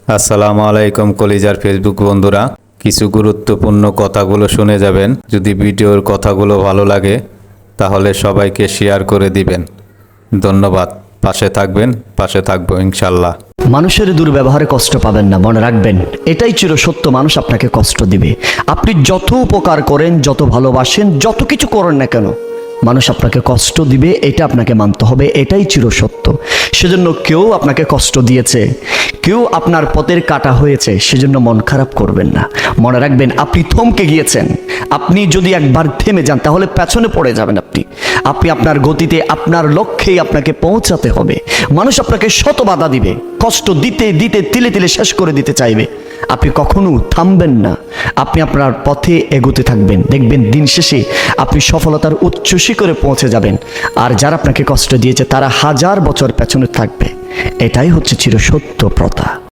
আসসালামু আলাইকুম কলিজার ফেসবুক বন্ধুরা, কিছু গুরুত্বপূর্ণ কথাগুলো শুনে যাবেন। যদি ভিডিওর কথাগুলো ভালো লাগে তাহলে সবাইকে শেয়ার করে দিবেন। ধন্যবাদ। পাশে থাকবেন, পাশে থাকবো ইনশাল্লাহ। মানুষের দুর্ব্যবহারে কষ্ট পাবেন না, মনে রাখবেন এটাই চিরসত্য। মানুষ আপনাকে কষ্ট দিবে। আপনি যত উপকার করেন, যত ভালোবাসেন, যত কিছু করেন না কেন, মানুষ আপনাকে কষ্ট দিবে, এটা আপনাকে মানতে হবে। এটাই চিরসত্য। সেজন্য কেউ আপনাকে কষ্ট দিয়েছে, কেউ আপনার পথের কাটা হয়েছে, সেজন্য মন খারাপ করবেন না। মনে রাখবেন আপনি থমকে গিয়েছেন। আপনি যদি একবার থেমে যান তাহলে পেছনে পড়ে যাবেন। আপনি আপনার গতিতে, আপনার লক্ষ্যেই আপনাকে পৌঁছাতে হবে। মানুষ আপনাকে শত বাধা দিবে, কষ্ট দিতে দিতে তিলে তিলে শেষ করে দিতে চাইবে। আপনি কখনো থামবেন না। আপনি আপনার পথে এগোতে থাকবেন। দেখবেন দিন শেষে আপনি সফলতার উচ্চ শিখরে পৌঁছে যাবেন। আর যারা আপনাকে কষ্ট দিয়েছে তারা হাজার বছর পেছনে থাকবে। এটাই হচ্ছে চিরসত্য প্রথা।